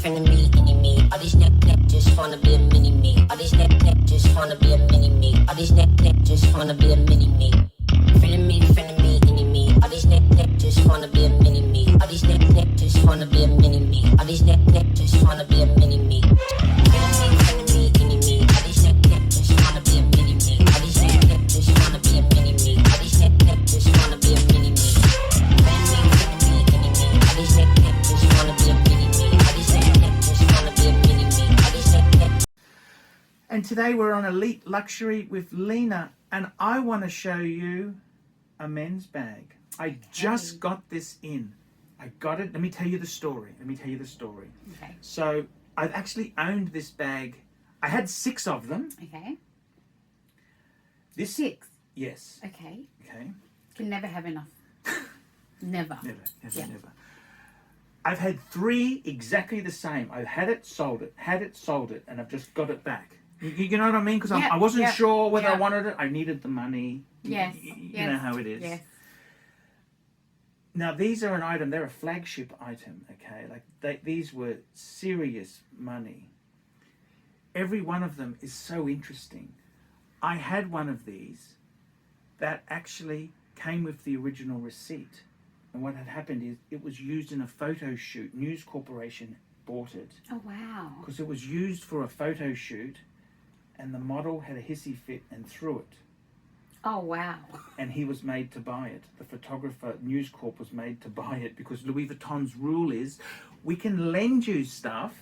frenemy, enemy. All these neck just wanna be a mini me. All these neck just wanna be a mini me. All these neck just wanna be a mini me. Frenemy, enemy. All these neck just wanna be a mini me. All these neck just wanna be a mini me. All these neck just wanna be a mini me. Frenemy, enemy. All these neck just wanna be a mini me. All these neck just wanna be a mini me. All these neck just wanna be a mini me. Frenemy, enemy. All these neck just wanna be a mini me. All these neck just wanna be a mini me. All these neck. And today we're on Elite Luxury with Lena, and I want to show you a men's bag. I just got this in. I got it. Let me tell you the story. Okay. So I've actually owned this bag. I had 6 of them. Okay. This 6? Yes. Okay. Okay. Can never have enough. Never. Never. I've had 3 exactly the same. I've had it, sold it, and I've just got it back. You know what I mean? Because I wasn't sure whether I wanted it. I needed the money. Yes. You know how it is. Yes. Now, these are an item. They're a flagship item, okay? Like, these were serious money. Every one of them is so interesting. I had one of these that actually came with the original receipt. And what had happened is it was used in a photo shoot. News Corporation bought it. Oh, wow. Because it was used for a photo shoot, and the model had a hissy fit and threw it. Oh, wow. And he was made to buy it. The photographer, News Corp, was made to buy it because Louis Vuitton's rule is we can lend you stuff,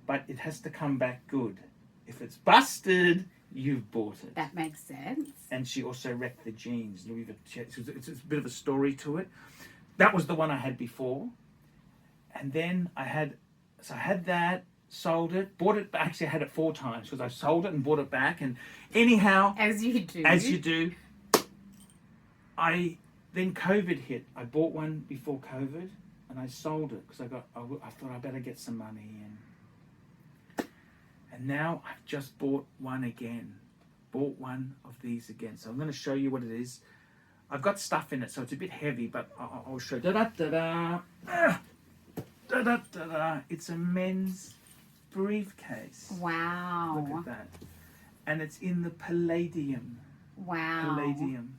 but it has to come back good. If it's busted, you've bought it. That makes sense. And she also wrecked the jeans. Louis Vuitton. It's a bit of a story to it. That was the one I had before. And then I had that, sold it, bought it. Actually, I had it 4 times because I sold it and bought it back. And anyhow, as you do, then COVID hit. I bought one before COVID, and I sold it because I thought I better get some money in. And now I've just bought one again. Bought one of these again. So I'm going to show you what it is. I've got stuff in it, so it's a bit heavy, but I'll show you. It's a men's briefcase. Wow. Look at that. And it's in the palladium. Wow. Palladium.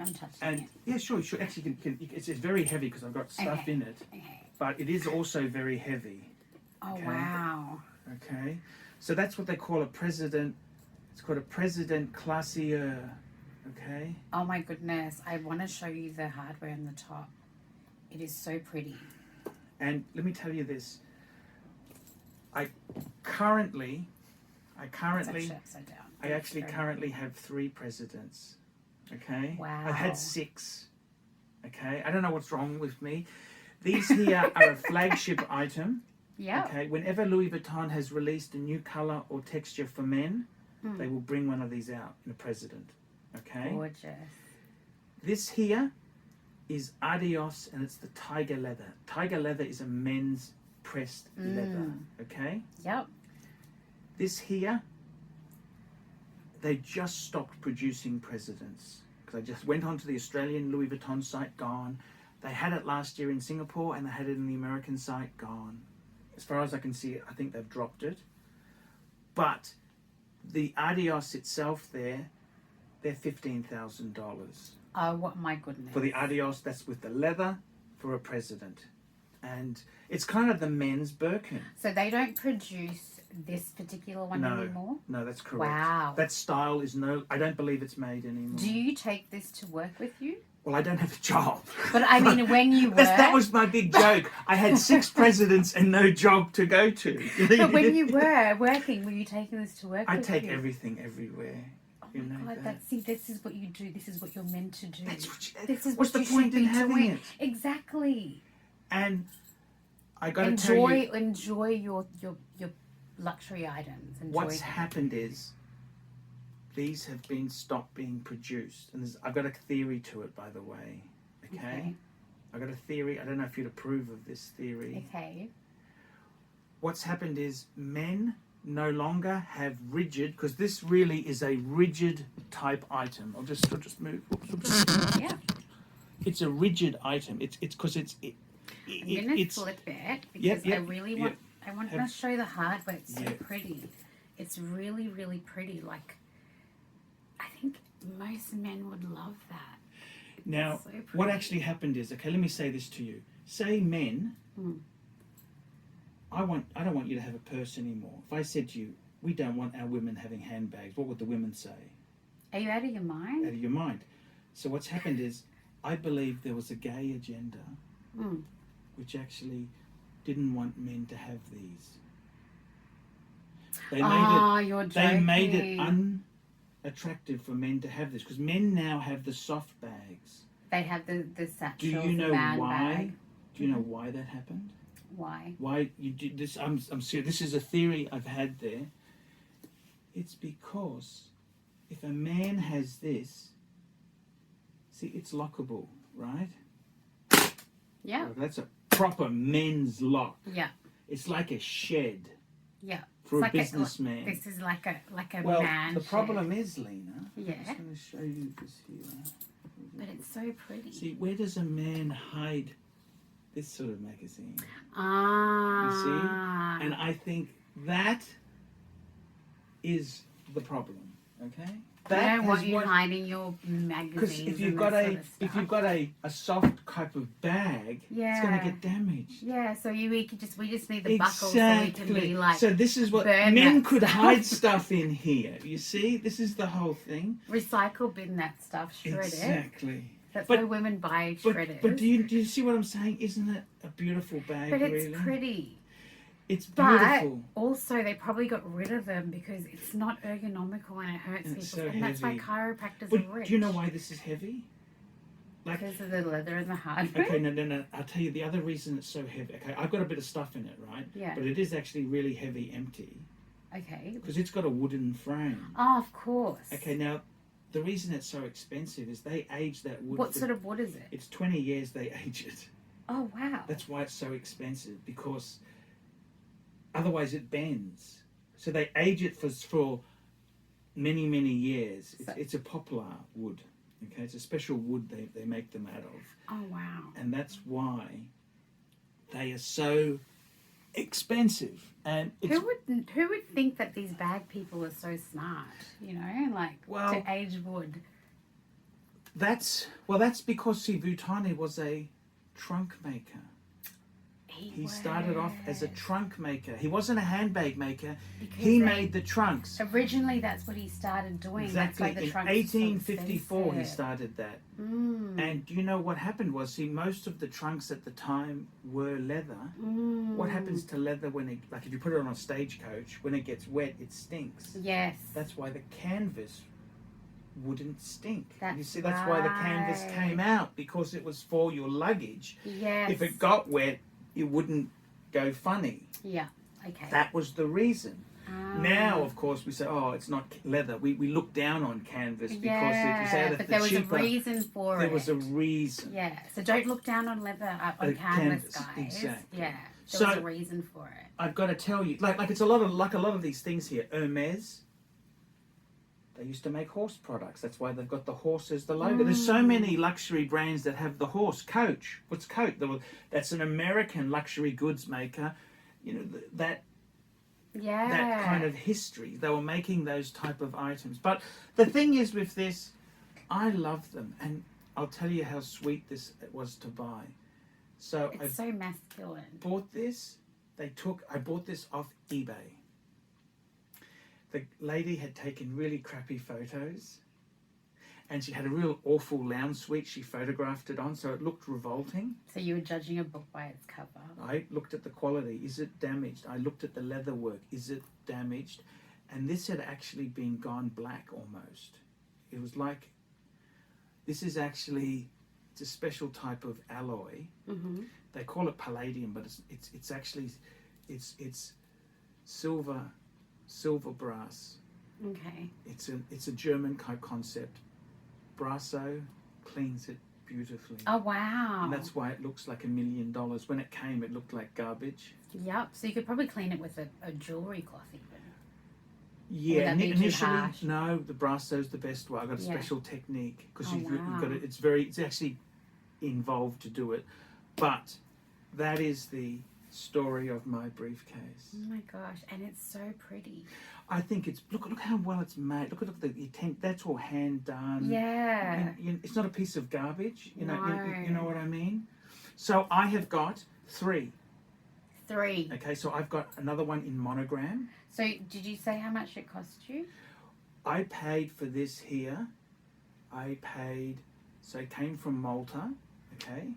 I'm touching And it. yeah, sure. Actually, it's very heavy because I've got stuff in it. Okay. But it is also very heavy. Oh, Okay. wow. Okay. So that's what they call a president. It's called a President Classeur. Okay. Oh, my goodness. I want to show you the hardware on the top. It is so pretty. And let me tell you this. I currently It's actually upside down. I actually currently have 3 presidents. Okay. Wow. I've had 6. Okay. I don't know what's wrong with me. These here are a flagship item. Yeah. Okay. Whenever Louis Vuitton has released a new color or texture for men, they will bring one of these out in a president. Okay. Gorgeous. This here is Adios, and it's the tiger leather. Tiger leather is a men's pressed leather. Okay. Yep. This here, they just stopped producing presidents because I just went onto the Australian Louis Vuitton site, gone. They had it last year in Singapore, and they had it in the American site, gone. As far as I can see, I think they've dropped it. But the Adios itself they're $15,000. Oh, what, my goodness. For the Adios, that's with the leather for a president. And it's kind of the men's Birkin. So they don't produce this particular one anymore? No, that's correct. Wow. That style is I don't believe it's made anymore. Do you take this to work with you? Well, I don't have a job. But I mean, when you work... That was my big joke. I had 6 presidents and no job to go to. But when you were working, were you taking this to work I with take you? everything everywhere. Oh You my know God, that. see, this is what you do. This is what you're meant to do. That's what This is what's what the you point should in be having doing. it? Exactly. And I got to tell you, Enjoy your luxury items. Enjoy what's them. happened is these have been stopped being produced. And I've got a theory to it, by the way. Okay? I've got a theory. I don't know if you'd approve of this theory. Okay. What's happened is men no longer have rigid, because this really is a rigid type item. I'll just move. Yeah. It's a rigid item. It's because I'm gonna flip it because I really want I want to show you the hardware. It's so Yeah. pretty. It's really, really pretty. Like, I think most men would love that. Now, So what pretty. actually happened is, okay, let me say this to you. Say men, I don't want you to have a purse anymore. If I said to you, we don't want our women having handbags, what would the women say? Are you out of your mind? Out of your mind. So what's happened is, I believe there was a gay agenda which actually didn't want men to have these. They you're they made it joking. unattractive for men to have this, because men now have the soft bags. They have the satchel. Do you know man why? Bag. Do you know why that happened? Why? Why you did this? I'm serious. This is a theory I've had there. It's because if a man has this, see, it's lockable, right? Yeah. Well, that's a proper men's lock. Yeah. It's like a shed Yeah. for It's a like businessman. This is like a Well, man. the shed. problem is, Lena. Yeah. I'm just going to show you this here. But it's so pretty. See, where does a man hide this sort of magazine? Ah. You see? And I think that is the problem. Okay? I don't want is you what- hiding your Because magazines. if you've and got that a sort of if stuff. you've got a soft type of bag, it's going Yeah. to get damaged. Yeah, so we just need the buckles so we can be like So this is what burn men that could stuff. hide stuff in here. You see, this is the whole thing. recycle bin that stuff, shred it. Exactly. That's But- why women buy But shredders. do you see what I'm saying? Isn't it a beautiful bag? But it's really? pretty. It's But beautiful. also, they probably got rid of them because it's not ergonomical and it hurts It's people. so And that's why heavy. chiropractors But are rich. do you know why this is heavy? Like, Because of the leather and the hardware. okay, no. I'll tell you the other reason it's so heavy. Okay, I've got a bit of stuff in it, right? Yeah. But it is actually really heavy, empty, Okay. because it's got a wooden frame. Oh, of course. Okay, now the reason it's so expensive is they age that wood. What sort of wood is it? It's 20 years they age it. Oh, wow. That's why it's so expensive, because otherwise it bends. So they age it for many, many years. It's a poplar wood. Okay, it's a special wood they make them out of. Oh, wow. And that's why they are so expensive. And it's, Who would think that these bag people are so smart? You know, like Well- to age wood. that's because, see, Vuitton was a trunk maker. He started off as a trunk maker. He wasn't a handbag maker. Because He they- made the trunks. Originally, that's what he started doing. Exactly. That's why the In trunks are so 1854 he expensive. started that. Mm. And do you know what happened was, see, most of the trunks at the time were leather. What happens to leather when it, like if you put it on a stagecoach, when it gets wet, it stinks. Yes. That's why the canvas wouldn't stink. You That's see, that's why the canvas right. came out, because it was for your luggage. Yes. If it got wet, it wouldn't go funny. Yeah. Okay. That was the reason. Ah. Now, of course, we say, oh, it's not leather. We look down on canvas because it was out of but the there was cheaper. a reason for There it. was a reason. Yeah. So don't look down on leather on canvas, canvas, guys. exactly. Yeah. There So- was a reason for it. I've got to tell you, like it's a lot of these things here. Hermes, they used to make horse products. That's why they've got the horse as the logo. There's so many luxury brands that have the horse. Coach, what's Coach? That's an American luxury goods maker. You know that kind of history. They were making those type of items. But the thing is with this, I love them, and I'll tell you how sweet this was to buy. So It's so masculine. bought this. I bought this off eBay. The lady had taken really crappy photos, and she had a real awful lounge suite she photographed it on, so it looked revolting. So you were judging a book by its cover. I looked at the quality. Is it damaged? I looked at the leather work. Is it damaged? And this had actually been gone black almost. It was like, this is actually, it's a special type of alloy. Mm-hmm. They call it palladium, but it's actually silver brass. Okay. It's a German concept. Brasso cleans it beautifully. Oh, wow. And that's why it looks like $1 million. When it came, it looked like garbage. Yep. So you could probably clean it with a jewellery cloth even. Yeah, that be too initially, harsh? no, the Brasso's the best way. I got a Yeah. special technique because Oh, you've wow. got it's actually involved to do it. But that is the story of my briefcase. Oh my gosh, and it's so pretty. I think it's look how well it's made. Look at the tent. That's all hand done. Yeah. It's not a piece of garbage. You know what I mean. So I have got 3. 3. Okay, so I've got another one in monogram. So did you say how much it cost you? I paid for this here. So it came from Malta. Okay.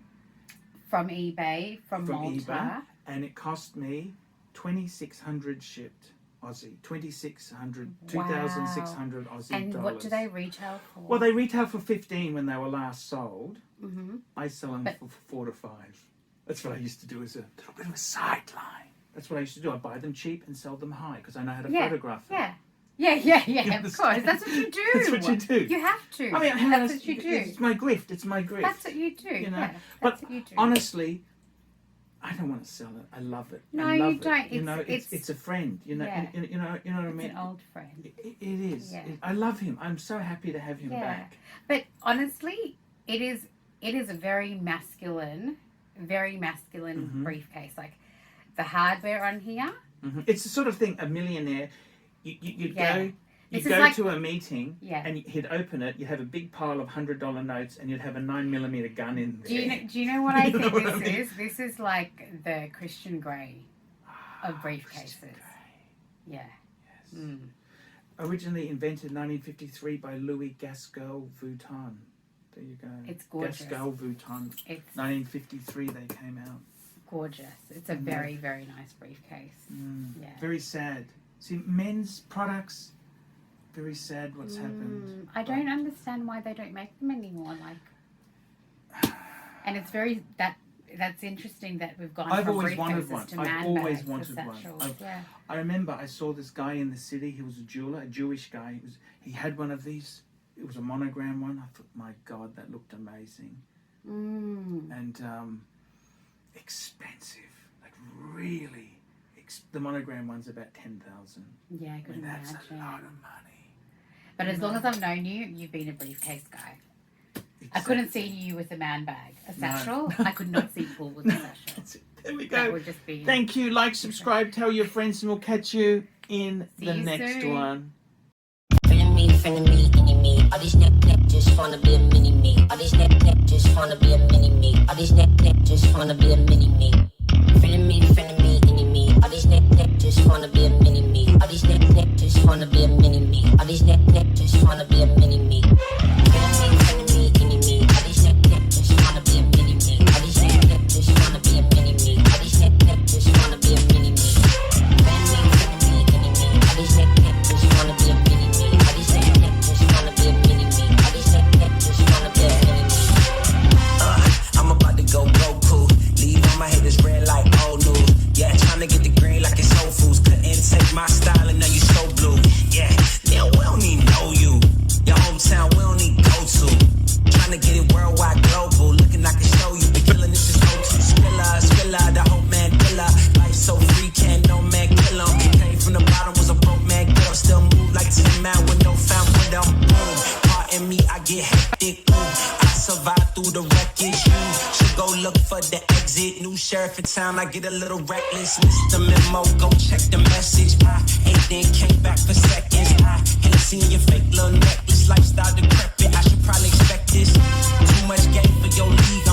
From eBay, from Malta. eBay, and it cost me 2,600 shipped Aussie, 2,600, 2,600 Aussie and dollars. what do they retail for? Well, they retail for 15 when they were last sold. Mm-hmm. I sell them for 4 to 5. That's what I used to do as a little bit of a sideline. That's what I used to do. I buy them cheap and sell them high because I know how to photograph them. Yeah, of course. That's what you do. That's what you do. You have to. I mean, that's what you do. It's my grift. It's my grift. That's what you do. You know? Yeah, but that's what you do. honestly, I don't want to sell it. I love it. No, I love you don't. It. You know, it's a friend. You know, Yeah. you know what I mean. It's an old friend. It is. Yeah. I love him. I'm so happy to have him back. But honestly, it is a very masculine briefcase. Like the hardware on here. Mm-hmm. It's the sort of thing a millionaire. You'd go. You'd go like, to a meeting and he'd open it. You'd have a big pile of $100 notes, and you'd have a 9mm gun in there. Do you know what I think this is? This is like the Christian Grey of briefcases. Yeah. Yes. Originally invented 1953 by Louis Vuitton. There you go. It's gorgeous. Vuitton. It's 1953 they came out. Gorgeous. It's a very, very nice briefcase. Yeah. Very sad. See, men's products, very sad what's happened. I don't understand why they don't make them anymore. Like, and it's very that's interesting that we've gone I've from always briefcases wanted one. to I've man always bags wanted to one. satchels. I remember I saw this guy in the city. He was a jeweler, a Jewish guy. He had one of these. It was a monogram one. I thought, my God, that looked amazing. And expensive, like really. The monogram one's about 10,000. Yeah, I could That's imagine. a lot of money. But as long as I've known you, you've been a briefcase guy. Exactly. I couldn't see you with a man bag. A satchel? I could not see Paul with a satchel. That's it. There we That go. would just be... Thank you. Like, subscribe, tell your friends, and we'll catch you in See the you next soon. one. Friend of me, any me. All these neck just wanna be a mini me. All these neck just wanna be a mini me. All these neck just wanna be a mini me. Friend of me, any me. All these neck just wanna be a mini me. All these neck just wanna be a mini me. All these neck just wanna be a mini me. Friend of me, any me. All these neck just wanna be a mini me. All these neck just wanna be a mini me. All these neck just wanna be a mini me. Friend of me, any me. All these neck just wanna be a mini me. All these neck just wanna be a mini me. All these neck just wanna be a mini me. I'm about to go Goku. Leave all my haters red like old news. Yeah, trying to get the green like it's Whole Foods. Couldn't take my style and now you so blue. Yeah, we don't even know you. Your hometown, we don't need go to. Trying to get it worldwide, global. Looking like I can show you. Been killing this is O2. Spiller, the whole man killer. Life so free, can't no man kill 'em. Came from the bottom, was a broke man, get up. Still move like 10 man with no found with 'em. Boom, pardon me, I get hectic. Ooh, I survive through the wreckage. You should go look for the exit. New sheriff in town, I get a little reckless. Missed the memo, go check the message. I ain't then came back for seconds. I ain't seen your fake little necklace. Lifestyle decrepit, I should probably expect this. Too much game for your league.